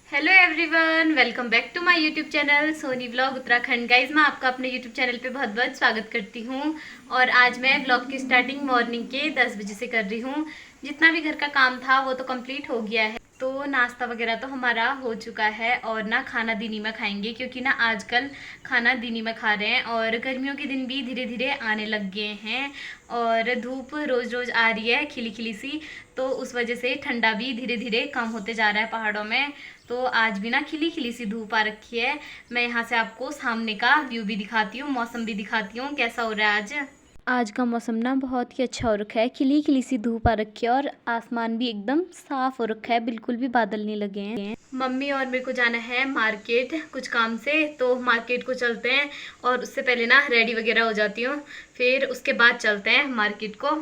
Hello everyone, welcome back to my YouTube channel Soni vlog Uttarakhand. Guys, मैं आपका अपने YouTube channel पे बहुत बहुत स्वागत करती हूँ। और आज मैं व्लॉग की स्टार्टिंग मॉर्निंग के 10 बजे से कर रही हूँ। जितना भी घर का काम था वो तो कंप्लीट हो गया है। तो नाश्ता वगैरह तो हमारा हो चुका है और ना खाना दिनी में खाएंगे, क्योंकि ना आजकल खाना दिनी में खा रहे हैं और गर्मियों के दिन भी धीरे धीरे आने लग गए हैं और धूप रोज़ रोज़ आ रही है खिली खिली सी। तो उस वजह से ठंडा भी धीरे धीरे कम होते जा रहा है पहाड़ों में। तो आज भी ना खिली खिली सी धूप आ रखी है। मैं यहाँ से आपको सामने का व्यू भी दिखाती हूँ, मौसम भी दिखाती हूँ कैसा हो रहा है आज। आज का मौसम ना बहुत ही अच्छा हो रखा है, खिली खिली सी धूप आ रखी है और आसमान भी एकदम साफ हो रखा है, बिल्कुल भी बादल नहीं लगे हैं। मम्मी और मेरे को जाना है मार्केट कुछ काम से, तो मार्केट को चलते हैं। और उससे पहले ना रेडी वगैरह हो जाती हूँ, फिर उसके बाद चलते हैं मार्केट को।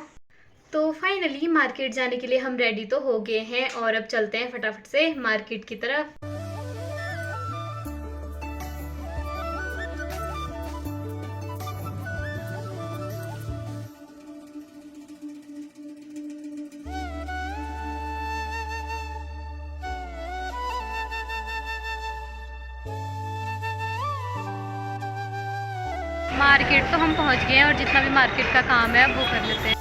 तो फाइनली मार्केट जाने के लिए हम रेडी तो हो गए हैं और अब चलते हैं फटाफट से मार्केट की तरफ। मार्केट तो हम पहुंच गए हैं और जितना भी मार्केट का काम है वो कर लेते हैं।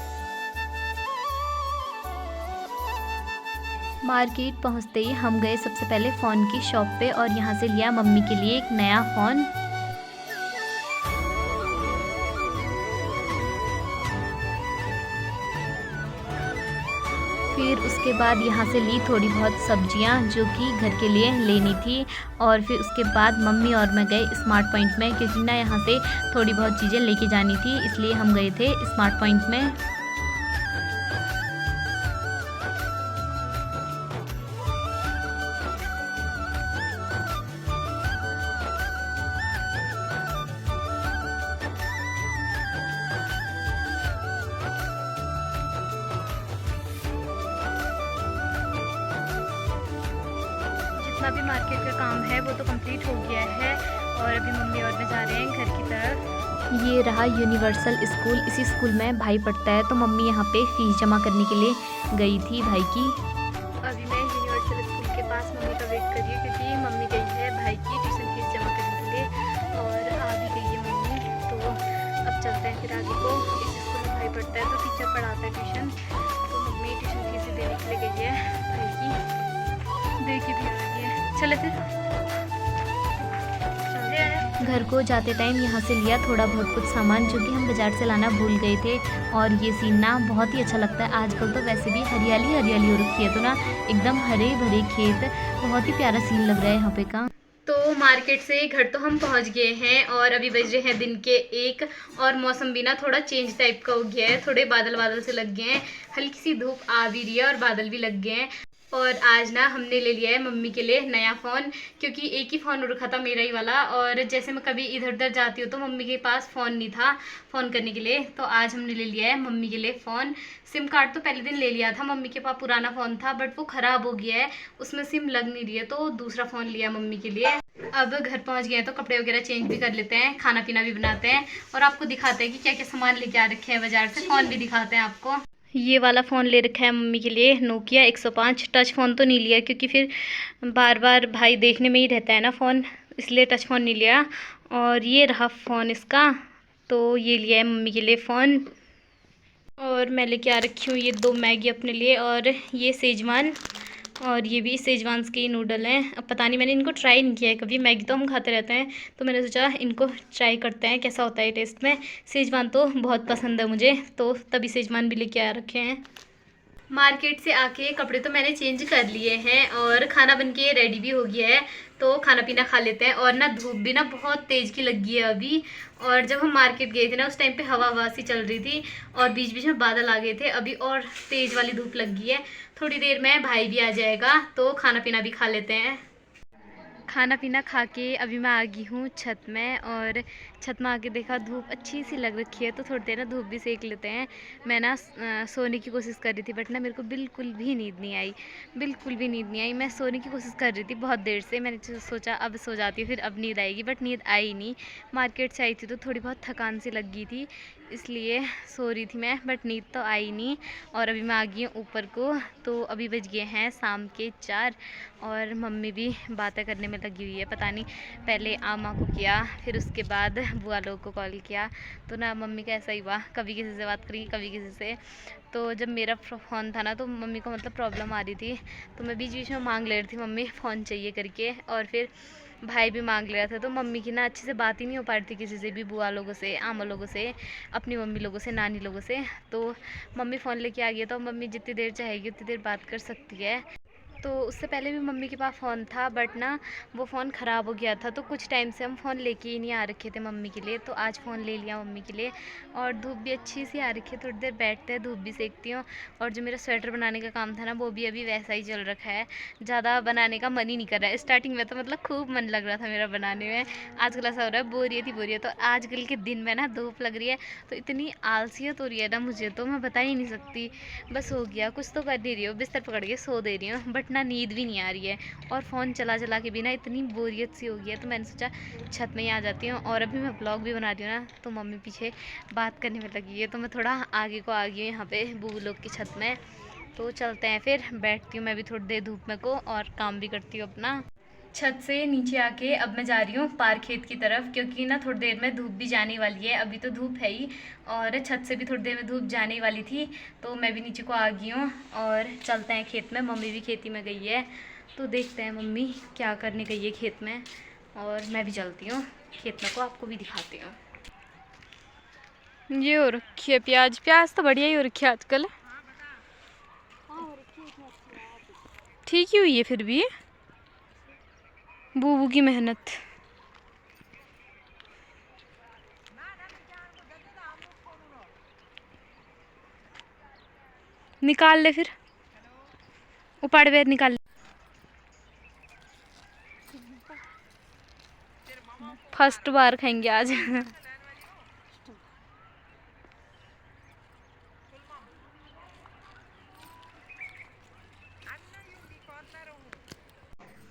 मार्केट पहुंचते ही हम गए सबसे पहले फ़ोन की शॉप पे और यहाँ से लिया मम्मी के लिए एक नया फ़ोन। फिर उसके बाद यहाँ से ली थोड़ी बहुत सब्जियाँ जो कि घर के लिए लेनी थी। और फिर उसके बाद मम्मी और मैं गए स्मार्ट पॉइंट में, क्योंकि ना यहाँ से थोड़ी बहुत चीज़ें लेके जानी थी, इसलिए हम गए थे स्मार्ट पॉइंट में। जितना भी मार्केट का काम है वो तो कंप्लीट हो गया है और अभी मम्मी और मैं जा रहे हैं घर की तरफ। ये रहा यूनिवर्सल स्कूल, इसी स्कूल में भाई पढ़ता है, तो मम्मी यहाँ पे फीस जमा करने के लिए गई थी भाई की। अभी मैं यूनिवर्सल स्कूल के पास मम्मी का वेट कर रही हूँ, क्योंकि मम्मी गई है भाई की ट्यूशन फीस जमा करने के लिए और आ भी गई है मम्मी। तो अब चलते हैं फिर आगे को। इस स्कूल में भाई पढ़ता है तो टीचर पढ़ाता है ट्यूशन, तो मम्मी ट्यूशन फीस देने के लिए गई है भाई की। देखिए भी आ रही है, चले फिर। घर को जाते टाइम यहाँ से लिया थोड़ा बहुत कुछ सामान जो कि हम बाज़ार से लाना भूल गए थे। और ये सीन ना बहुत ही अच्छा लगता है। आजकल तो वैसे भी हरियाली हरियाली हो रखी है, तो ना एकदम हरे भरे खेत, बहुत ही प्यारा सीन लग रहा है यहाँ पे का। तो मार्केट से घर तो हम पहुंच गए हैं और अभी बज रहे हैं दिन के 1 और मौसम भी ना थोड़ा चेंज टाइप का हो गया है, थोड़े बादल बादल से लग गए हैं, हल्की सी धूप आ भी रही है और बादल भी लग गए हैं। और आज ना हमने ले लिया है मम्मी के लिए नया फ़ोन, क्योंकि एक ही फ़ोन रखा था मेरा ही वाला, और जैसे मैं कभी इधर उधर जाती हूँ तो मम्मी के पास फ़ोन नहीं था फ़ोन करने के लिए, तो आज हमने ले लिया है मम्मी के लिए फ़ोन। सिम कार्ड तो पहले दिन ले लिया था, मम्मी के पास पुराना फ़ोन था बट वो ख़राब हो गया है, उसमें सिम लग नहीं रही है, तो दूसरा फ़ोन लिया मम्मी के लिए। अब घर पहुँच गए हैं तो कपड़े वगैरह चेंज भी कर लेते हैं, खाना पीना भी बनाते हैं और आपको दिखाते हैं कि क्या क्या सामान लेके आ रखे हैं बाज़ार से। फ़ोन भी दिखाते हैं आपको। ये वाला फ़ोन ले रखा है मम्मी के लिए नोकिया 105। टच फ़ोन तो नहीं लिया, क्योंकि फिर बार बार भाई देखने में ही रहता है ना फ़ोन, इसलिए टच फ़ोन नहीं लिया। और ये रहा फ़ोन इसका, तो ये लिया है मम्मी के लिए फ़ोन। और मैं लेके आ रखी हूँ ये 2 मैगी अपने लिए और ये सेजवान, और ये भी सेजवान्स के नूडल हैं। अब पता नहीं, मैंने इनको ट्राई नहीं किया है कभी, मैगी तो हम खाते रहते हैं, तो मैंने सोचा इनको ट्राई करते हैं कैसा होता है टेस्ट में। सेजवान तो बहुत पसंद है मुझे, तो तभी सेजवान भी लेके आ रखे हैं। मार्केट से आके कपड़े तो मैंने चेंज कर लिए हैं और खाना बनके रेडी भी हो गया है, तो खाना पीना खा लेते हैं। और ना धूप भी ना बहुत तेज़ की लगी है अभी, और जब हम मार्केट गए थे ना उस टाइम पे हवा हवा सी चल रही थी और बीच बीच में बादल आ गए थे, अभी और तेज़ वाली धूप लग गई है। थोड़ी देर में भाई भी आ जाएगा तो खाना पीना भी खा लेते हैं। खाना पीना खा के अभी मैं आ गई हूँ छत में, और छत में आके देखा धूप अच्छी सी लग रखी है, तो थोड़ी देर ना धूप भी सेक लेते हैं। मैं ना सोने की कोशिश कर रही थी बट ना मेरे को बिल्कुल भी नींद नहीं आई, बिल्कुल भी नींद नहीं आई। मैं सोने की कोशिश कर रही थी बहुत देर से, मैंने सोचा अब सो जाती हूँ फिर अब नींद आएगी, बट नींद आई नहीं। मार्केट से आई थी तो थोड़ी बहुत थकान सी लग गई थी, इसलिए सो रही थी मैं, बट नींद तो आई नहीं। और अभी मैं आ गई हूँ ऊपर को। तो अभी बज गए हैं शाम के 4 और मम्मी भी बातें करने में लगी हुई है। पता नहीं, पहले आमा को किया, फिर उसके बाद बुआ लोग को कॉल किया। तो ना मम्मी का ऐसा ही हुआ, कभी किसी से बात करी, कभी किसी से। तो जब मेरा फ़ोन था ना, तो मम्मी को मतलब प्रॉब्लम आ रही थी, तो मैं बीच बीच में मांग ले रही थी मम्मी फ़ोन चाहिए करके। और फिर भाई भी मांग ले रहा था। तो मम्मी की ना अच्छे से बात ही नहीं हो पा रही थी किसी से भी, बुआ लोगों से, आमा लोगों से, अपनी मम्मी लोगों से, नानी लोगों से। तो मम्मी फ़ोन लेके आ गई, तो मम्मी जितनी देर चाहेगी उतनी देर बात कर सकती है। तो उससे पहले भी मम्मी के पास फ़ोन था, बट ना वो फ़ोन ख़राब हो गया था। तो कुछ टाइम से हम फ़ोन लेके ही नहीं आ रखे थे मम्मी के लिए। तो आज फ़ोन ले लिया मम्मी के लिए। और धूप भी अच्छी सी आ रखी है, थोड़ी देर बैठते हैं, धूप भी सेकती हूँ। और जो मेरा स्वेटर बनाने का काम था ना, वो भी अभी वैसा ही चल रखा है। ज़्यादा बनाने का मन ही नहीं कर रहा है। स्टार्टिंग में तो मतलब खूब मन लग रहा था मेरा बनाने में। आजकल ऐसा हो रहा है बोरियत ही बोरियत। तो आजकल के दिन में ना धूप लग रही है, तो इतनी आलसियत हो रही है ना मुझे, तो मैं बता ही नहीं सकती। बस हो गया, कुछ तो कर नहीं रही हूँ, बिस्तर पकड़ के सो दे रही हूँ, बट ना नींद भी नहीं आ रही है। और फ़ोन चला चला के भी ना इतनी बोरियत सी हो गई है। तो मैंने सोचा छत में ही आ जाती हूँ। और अभी मैं ब्लॉग भी बना रही हूँ ना, तो मम्मी पीछे बात करने में लगी है। तो मैं थोड़ा आगे को आ गई हूँ यहाँ पे बूबू लोग की छत में। तो चलते हैं, फिर बैठती हूँ मैं भी थोड़ी देर धूप में को, और काम भी करती हूँ अपना। छत से नीचे आके अब मैं जा रही हूँ पार खेत की तरफ, क्योंकि ना थोड़ी देर में धूप भी जाने वाली है। अभी तो धूप है ही, और छत से भी थोड़ी देर में धूप जाने वाली थी। तो मैं भी नीचे को आ गई हूँ, और चलते हैं खेत में। मम्मी भी खेती में गई है, तो देखते हैं मम्मी क्या करने गई है खेत में। और मैं भी चलती हूँ खेत में को, आपको भी दिखाती हूँ। ये हो रखी है प्याज, प्याज तो बढ़िया ही हो रखी है आजकल। ठीक ही हुई है फिर भी बूबू की मेहनत। निकाल ले फिर, उपाड़ बेर निकाल ले। फर्स्ट बार खाएंगे आज।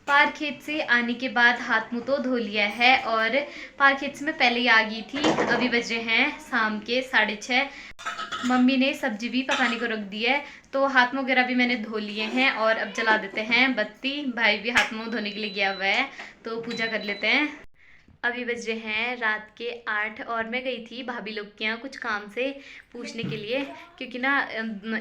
पार खेत से आने के बाद हाथ मुंह तो धो लिया है, और पार खेत से मैं पहले ही आ गई थी। अभी बज रहे हैं शाम के 6:30। मम्मी ने सब्जी भी पकाने को रख दी है, तो हाथ मुंह वगैरह भी मैंने धो लिए हैं। और अब जला देते हैं बत्ती। भाई भी हाथ मुंह धोने के लिए गया हुआ है, तो पूजा कर लेते हैं। अभी बज रहे हैं रात के 8, और मैं गई थी भाभी लोग के यहाँ कुछ काम से पूछने के लिए, क्योंकि ना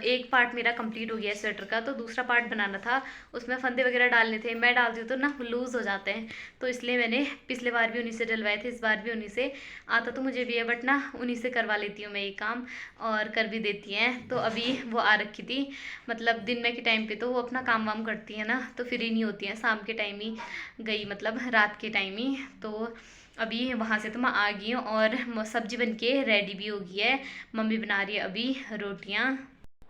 एक पार्ट मेरा कंप्लीट हो गया स्वेटर का, तो दूसरा पार्ट बनाना था। उसमें फंदे वगैरह डालने थे, मैं डालती हूँ तो ना लूज़ हो जाते हैं। तो इसलिए मैंने पिछले बार भी उन्हीं से डलवाए थे, इस बार भी उन्हीं से। आता तो मुझे भी है, बट ना उन्हीं से करवा लेती हूँ मैं ये काम, और कर भी देती हैं। तो अभी वो आ रखी थी, मतलब दिन में के टाइम पे तो वो अपना काम वाम करती है ना, तो फ्री नहीं होती हैं। शाम के टाइम ही गई, मतलब रात के टाइम ही। तो अभी वहाँ से तो मैं आ गई हूँ, और सब्जी बनके रेडी भी हो गई है। मम्मी बना रही है अभी रोटियाँ।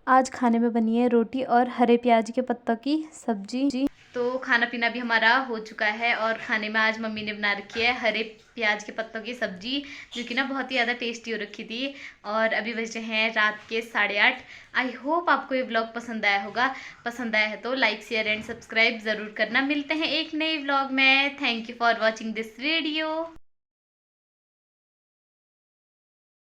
आज खाने में बनी है रोटी और हरे प्याज के पत्तों की सब्जी। तो खाना पीना भी हमारा हो चुका है, और खाने में आज मम्मी ने बना रखी है हरे प्याज के पत्तों की सब्जी, जो कि ना बहुत ही ज़्यादा टेस्टी हो रखी थी। और अभी बज रहे हैं रात के 8:30। आई होप आपको ये व्लॉग पसंद आया होगा। पसंद आया है तो लाइक, शेयर एंड सब्सक्राइब ज़रूर करना। मिलते हैं एक नए व्लॉग में। Thank you for watching this video.